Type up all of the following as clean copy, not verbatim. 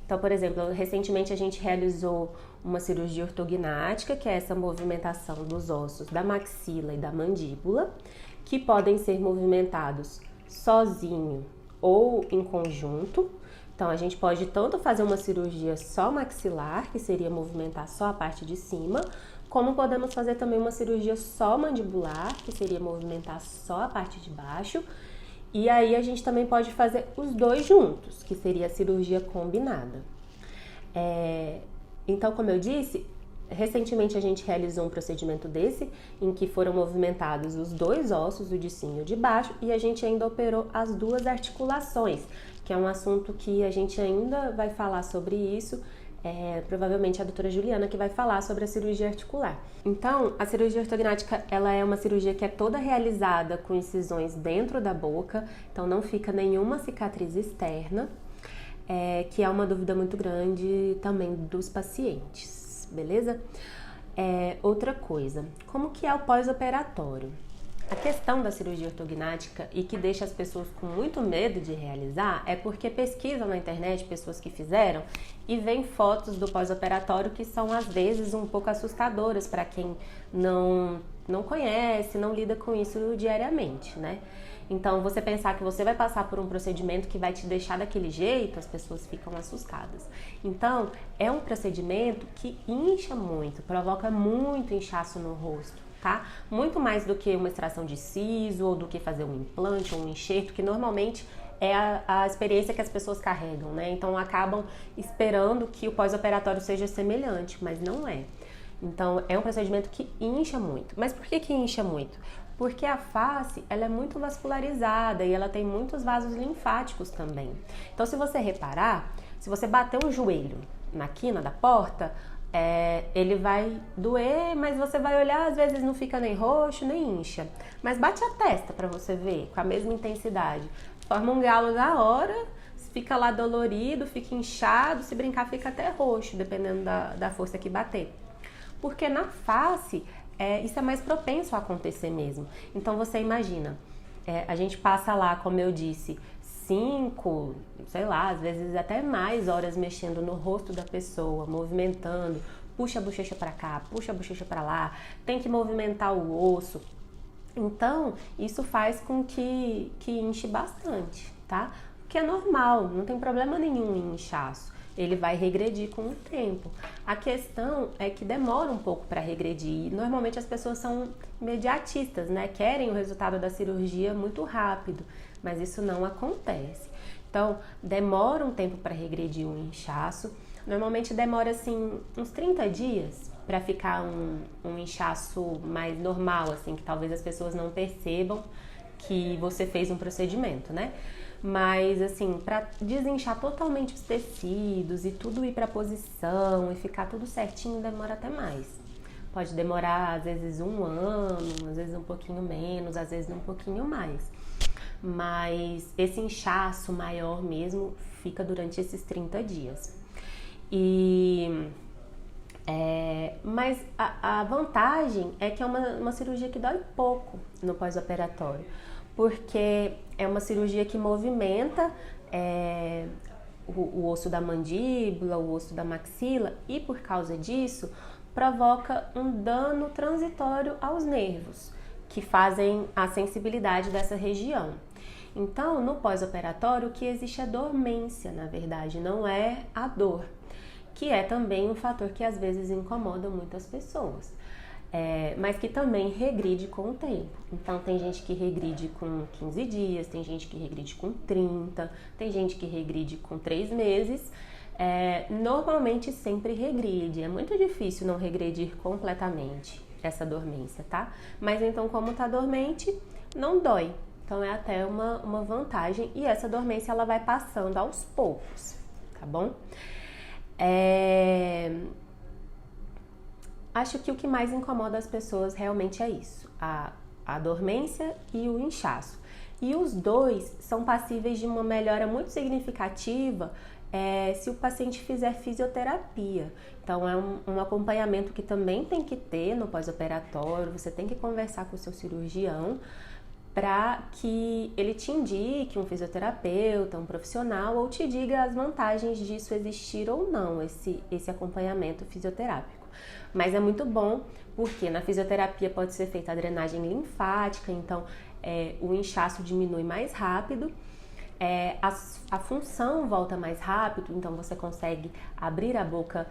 Então, por exemplo, recentemente a gente realizou uma cirurgia ortognática, que é essa movimentação dos ossos da maxila e da mandíbula, que podem ser movimentados sozinho ou em conjunto. Então, a gente pode tanto fazer uma cirurgia só maxilar, que seria movimentar só a parte de cima, como podemos fazer também uma cirurgia só mandibular, que seria movimentar só a parte de baixo. E aí a gente também pode fazer os dois juntos, que seria a cirurgia combinada. Então, como eu disse, recentemente a gente realizou um procedimento desse, em que foram movimentados os dois ossos, o de cima e o de baixo, e a gente ainda operou as duas articulações, que é um assunto que a gente ainda vai falar sobre isso. Provavelmente a doutora Juliana que vai falar sobre a cirurgia articular. Então, a cirurgia ortognática, ela é uma cirurgia que é toda realizada com incisões dentro da boca, então não fica nenhuma cicatriz externa, que é uma dúvida muito grande também dos pacientes, beleza? Outra coisa, como que é o pós-operatório? A questão da cirurgia ortognática e que deixa as pessoas com muito medo de realizar é porque pesquisam na internet pessoas que fizeram e veem fotos do pós-operatório que são às vezes um pouco assustadoras para quem não conhece, não lida com isso diariamente, né? Então, você pensar que você vai passar por um procedimento que vai te deixar daquele jeito, as pessoas ficam assustadas. Então, é um procedimento que incha muito, provoca muito inchaço no rosto. Tá? Muito mais do que uma extração de siso ou do que fazer um implante ou um enxerto, que normalmente é a experiência que as pessoas carregam, né? Então acabam esperando que o pós-operatório seja semelhante, mas não é. Então é um procedimento que incha muito. Mas por que incha muito? Porque a face, ela é muito vascularizada e ela tem muitos vasos linfáticos também. Então, se você reparar, se você bater o joelho na quina da porta, ele vai doer, mas você vai olhar, às vezes não fica nem roxo, nem incha. Mas bate a testa pra você ver, com a mesma intensidade. Forma um galo na hora, fica lá dolorido, fica inchado, se brincar fica até roxo, dependendo da força que bater. Porque na face, isso é mais propenso a acontecer mesmo. Então você imagina, a gente passa lá, como eu disse, 5, sei lá, às vezes até mais horas mexendo no rosto da pessoa, movimentando, puxa a bochecha para cá, puxa a bochecha para lá, tem que movimentar o osso. Então, isso faz com que inche bastante, tá? O que é normal, não tem problema nenhum em inchaço. Ele vai regredir com o tempo. A questão é que demora um pouco para regredir. E normalmente as pessoas são imediatistas, né? Querem o resultado da cirurgia muito rápido, mas isso não acontece. Então, demora um tempo para regredir um inchaço. Normalmente demora assim uns 30 dias para ficar um inchaço mais normal, assim, que talvez as pessoas não percebam que você fez um procedimento, né? Mas assim, para desinchar totalmente os tecidos e tudo ir para posição e ficar tudo certinho, demora até mais. Pode demorar às vezes 1 ano, às vezes um pouquinho menos, às vezes um pouquinho mais. Mas esse inchaço maior mesmo fica durante esses 30 dias. Mas a vantagem é que é uma cirurgia que dói pouco no pós-operatório, porque é uma cirurgia que movimenta o osso da mandíbula, o osso da maxila, e por causa disso provoca um dano transitório aos nervos, que fazem a sensibilidade dessa região. Então, no pós-operatório, o que existe é dormência, na verdade, não é a dor, que é também um fator que às vezes incomoda muitas pessoas. Mas que também regride com o tempo. Então tem gente que regride com 15 dias, tem gente que regride com 30, tem gente que regride com 3 meses. Normalmente sempre regride, é muito difícil não regredir completamente essa dormência, tá? Mas então, como tá dormente, não dói. Então é até uma vantagem, e essa dormência ela vai passando aos poucos, tá bom? Acho que o que mais incomoda as pessoas realmente é isso, a dormência e o inchaço. E os dois são passíveis de uma melhora muito significativa se o paciente fizer fisioterapia. Então é um acompanhamento que também tem que ter no pós-operatório, você tem que conversar com o seu cirurgião para que ele te indique um fisioterapeuta, um profissional, ou te diga as vantagens disso existir ou não, esse acompanhamento fisioterápico. Mas é muito bom porque na fisioterapia pode ser feita a drenagem linfática, então o inchaço diminui mais rápido, a função volta mais rápido, então você consegue abrir a boca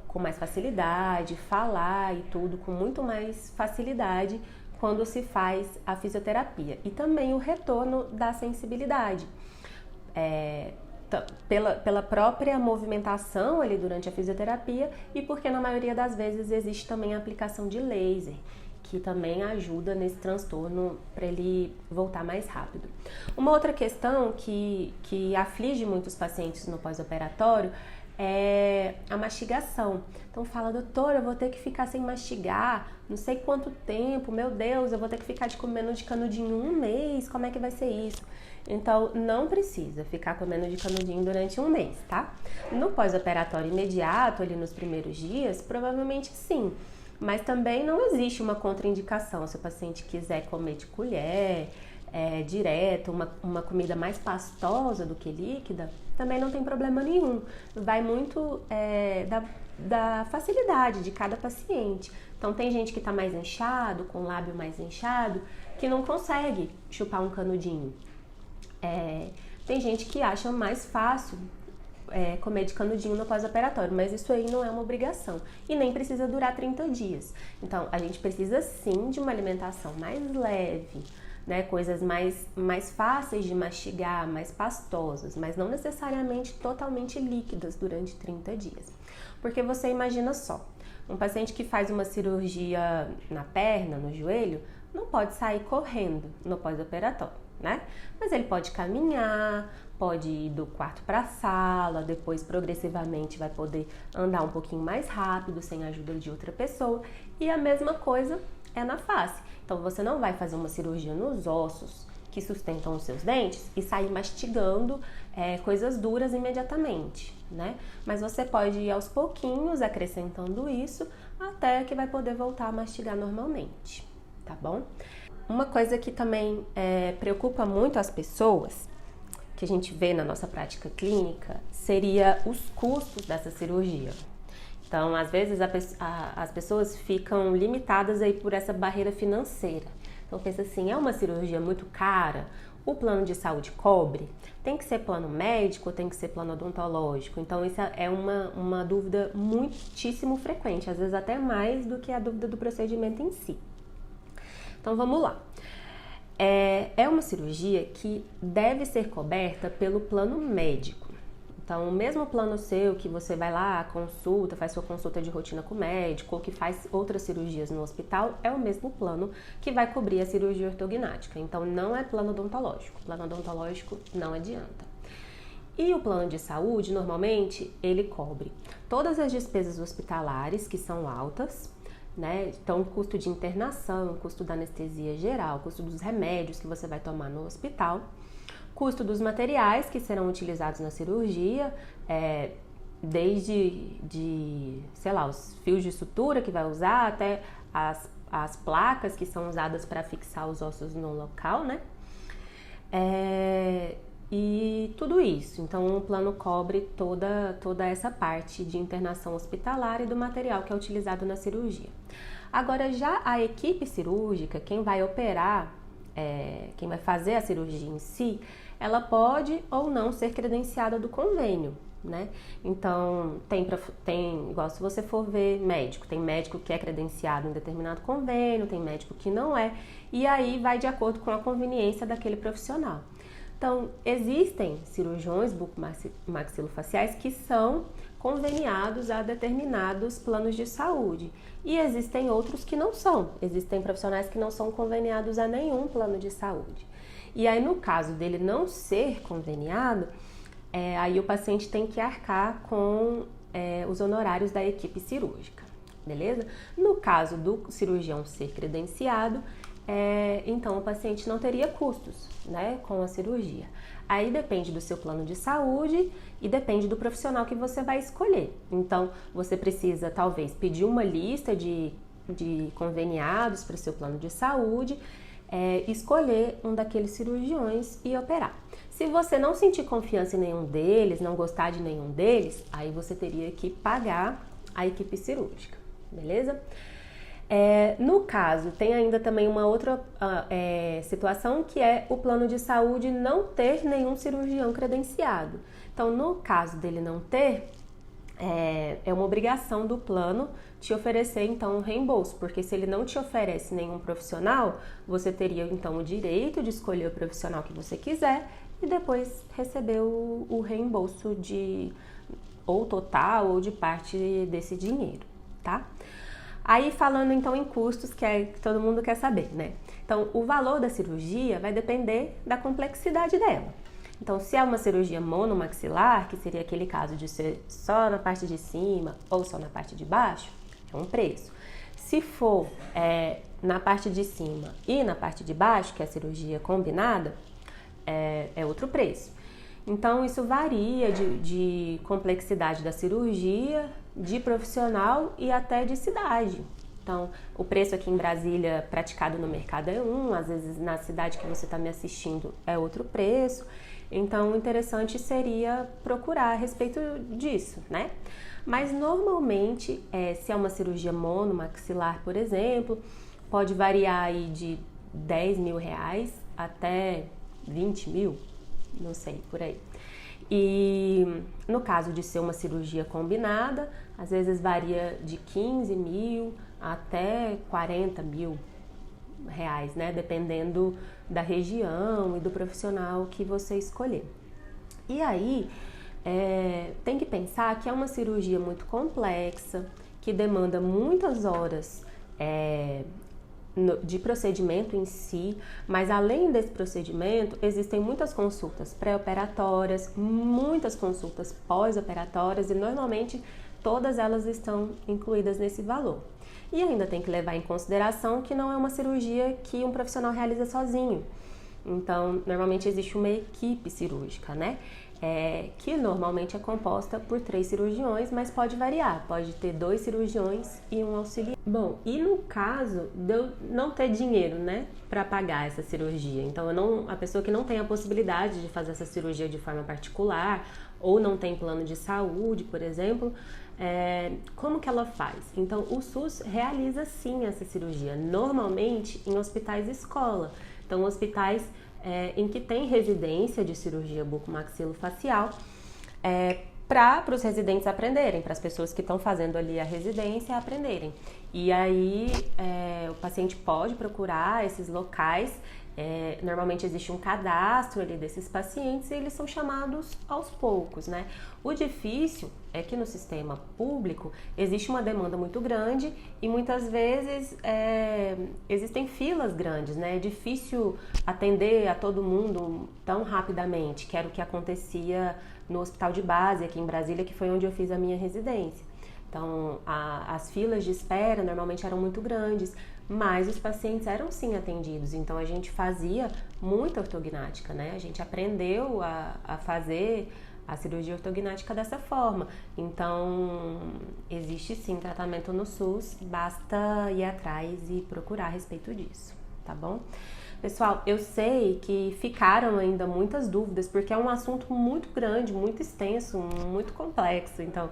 com mais facilidade, falar e tudo com muito mais facilidade quando se faz a fisioterapia. E também o retorno da sensibilidade. Pela própria movimentação ali durante a fisioterapia e porque na maioria das vezes existe também a aplicação de laser, que também ajuda nesse transtorno para ele voltar mais rápido. Uma outra questão que aflige muitos pacientes no pós-operatório é a mastigação. Então fala, doutora, eu vou ter que ficar sem mastigar, não sei quanto tempo, meu Deus, eu vou ter que ficar comendo de canudinho 1 mês, como é que vai ser isso? Então não precisa ficar comendo de canudinho durante 1 mês, tá? No pós-operatório imediato, ali nos primeiros dias, provavelmente sim, mas também não existe uma contraindicação. Se o paciente quiser comer de colher, direto, uma comida mais pastosa do que líquida, também não tem problema nenhum. Vai muito da facilidade de cada paciente. Então tem gente que está mais inchado, com o lábio mais inchado, que não consegue chupar um canudinho. Tem gente que acha mais fácil comer de canudinho no pós-operatório, mas isso aí não é uma obrigação e nem precisa durar 30 dias. Então a gente precisa sim de uma alimentação mais leve, né, coisas mais fáceis de mastigar, mais pastosas, mas não necessariamente totalmente líquidas durante 30 dias. Porque você imagina só, um paciente que faz uma cirurgia na perna, no joelho, não pode sair correndo no pós-operatório, né? Mas ele pode caminhar, pode ir do quarto para a sala, depois progressivamente vai poder andar um pouquinho mais rápido, sem a ajuda de outra pessoa. E a mesma coisa é na face. Então você não vai fazer uma cirurgia nos ossos que sustentam os seus dentes e sair mastigando coisas duras imediatamente, né? Mas você pode ir aos pouquinhos acrescentando isso até que vai poder voltar a mastigar normalmente, tá bom? Uma coisa que também preocupa muito as pessoas, que a gente vê na nossa prática clínica, seria os custos dessa cirurgia. Então, às vezes, as pessoas ficam limitadas aí por essa barreira financeira. Então, pensa assim, é uma cirurgia muito cara? O plano de saúde cobre? Tem que ser plano médico ou tem que ser plano odontológico? Então, isso é uma dúvida muitíssimo frequente, às vezes até mais do que a dúvida do procedimento em si. Então, vamos lá. É uma cirurgia que deve ser coberta pelo plano médico. Então, o mesmo plano seu que você vai lá, consulta, faz sua consulta de rotina com o médico ou que faz outras cirurgias no hospital, é o mesmo plano que vai cobrir a cirurgia ortognática. Então, não é plano odontológico. Plano odontológico não adianta. E o plano de saúde, normalmente, ele cobre todas as despesas hospitalares, que são altas, né? Então, custo de internação, custo da anestesia geral, custo dos remédios que você vai tomar no hospital, custo dos materiais que serão utilizados na cirurgia, desde sei lá, os fios de sutura que vai usar até as placas que são usadas para fixar os ossos no local, né? E tudo isso. Então, o plano cobre toda essa parte de internação hospitalar e do material que é utilizado na cirurgia. Agora, já a equipe cirúrgica, quem vai operar, quem vai fazer a cirurgia em si, ela pode ou não ser credenciada do convênio, né? Então, tem igual se você for ver médico, tem médico que é credenciado em determinado convênio, tem médico que não é, e aí vai de acordo com a conveniência daquele profissional. Então, existem cirurgiões bucomaxilofaciais que são conveniados a determinados planos de saúde e existem outros que não são. Existem profissionais que não são conveniados a nenhum plano de saúde. E aí, no caso dele não ser conveniado, aí o paciente tem que arcar com os honorários da equipe cirúrgica, beleza? No caso do cirurgião ser credenciado, então o paciente não teria custos, né, com a cirurgia. Aí depende do seu plano de saúde e depende do profissional que você vai escolher. Então, você precisa talvez pedir uma lista de conveniados para o seu plano de saúde, escolher um daqueles cirurgiões e operar. Se você não sentir confiança em nenhum deles, não gostar de nenhum deles, aí você teria que pagar a equipe cirúrgica, beleza? No caso, tem ainda também uma outra situação, que é o plano de saúde não ter nenhum cirurgião credenciado. Então, no caso dele não ter, é uma obrigação do plano te oferecer, então, um reembolso, porque se ele não te oferece nenhum profissional, você teria, então, o direito de escolher o profissional que você quiser e depois receber o reembolso ou total ou de parte desse dinheiro, tá? Aí falando então em custos, que todo mundo quer saber, né? Então, o valor da cirurgia vai depender da complexidade dela. Então, se é uma cirurgia monomaxilar, que seria aquele caso de ser só na parte de cima ou só na parte de baixo, é um preço. Se for na parte de cima e na parte de baixo, que é a cirurgia combinada, é outro preço. Então, isso varia de complexidade da cirurgia, de profissional e até de cidade. Então, o preço aqui em Brasília praticado no mercado é às vezes na cidade que você está me assistindo é outro preço. Então, o interessante seria procurar a respeito disso, né? Mas, normalmente, se é uma cirurgia monomaxilar, por exemplo, pode variar aí de R$10.000 até 20 mil, não sei, por aí. E no caso de ser uma cirurgia combinada, às vezes varia de 15 mil até 40 mil reais, né? Dependendo da região e do profissional que você escolher. E aí, tem que pensar que é uma cirurgia muito complexa, que demanda muitas horas de procedimento em si, mas além desse procedimento, existem muitas consultas pré-operatórias, muitas consultas pós-operatórias e normalmente todas elas estão incluídas nesse valor. E ainda tem que levar em consideração que não é uma cirurgia que um profissional realiza sozinho. Então, normalmente existe uma equipe cirúrgica, né? Que normalmente é composta por 3 cirurgiões, mas pode variar, pode ter 2 cirurgiões e um auxiliar. Bom, e no caso de eu não ter dinheiro, né, para pagar essa cirurgia, então a pessoa que não tem a possibilidade de fazer essa cirurgia de forma particular ou não tem plano de saúde, por exemplo, como que ela faz? Então, o SUS realiza sim essa cirurgia, normalmente em hospitais escola. Então, hospitais em que tem residência de cirurgia bucomaxilofacial, para os residentes aprenderem, para as pessoas que estão fazendo ali a residência aprenderem. E aí, o paciente pode procurar esses locais. Normalmente existe um cadastro ali desses pacientes e eles são chamados aos poucos, né? O difícil é que no sistema público existe uma demanda muito grande e muitas vezes existem filas grandes, né? É difícil atender a todo mundo tão rapidamente, que era o que acontecia no hospital de base aqui em Brasília, que foi onde eu fiz a minha residência. Então, as filas de espera normalmente eram muito grandes, mas os pacientes eram sim atendidos. Então, a gente fazia muita ortognática, né? A gente aprendeu a fazer a cirurgia ortognática dessa forma. Então, existe sim tratamento no SUS, basta ir atrás e procurar a respeito disso, tá bom? Pessoal, eu sei que ficaram ainda muitas dúvidas, porque é um assunto muito grande, muito extenso, muito complexo. Então,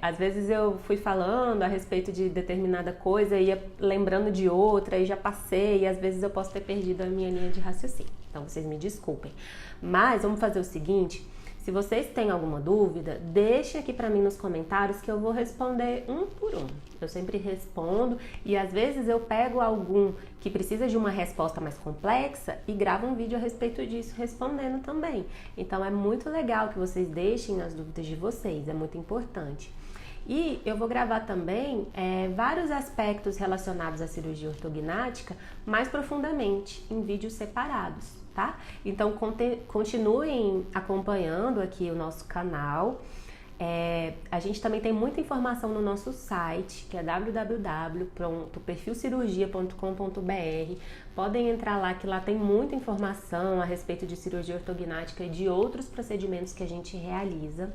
às vezes eu fui falando a respeito de determinada coisa, ia lembrando de outra e já passei, e às vezes eu posso ter perdido a minha linha de raciocínio. Então, vocês me desculpem. Mas vamos fazer o seguinte: se vocês têm alguma dúvida, deixem aqui para mim nos comentários que eu vou responder um por um. Eu sempre respondo e às vezes eu pego algum que precisa de uma resposta mais complexa e gravo um vídeo a respeito disso respondendo também. Então é muito legal que vocês deixem as dúvidas de vocês, é muito importante. E eu vou gravar também vários aspectos relacionados à cirurgia ortognática mais profundamente em vídeos separados, tá? Então continuem acompanhando aqui o nosso canal. A gente também tem muita informação no nosso site, que é www.perfilcirurgia.com.br. Podem entrar lá, que lá tem muita informação a respeito de cirurgia ortognática e de outros procedimentos que a gente realiza.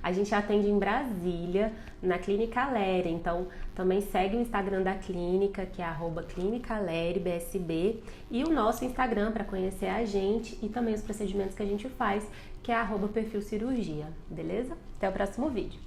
A gente atende em Brasília, na Clínica Lery, então também segue o Instagram da clínica, que é @clinicalerybsb, e o nosso Instagram para conhecer a gente e também os procedimentos que a gente faz, que é @perfilcirurgia, beleza? Até o próximo vídeo.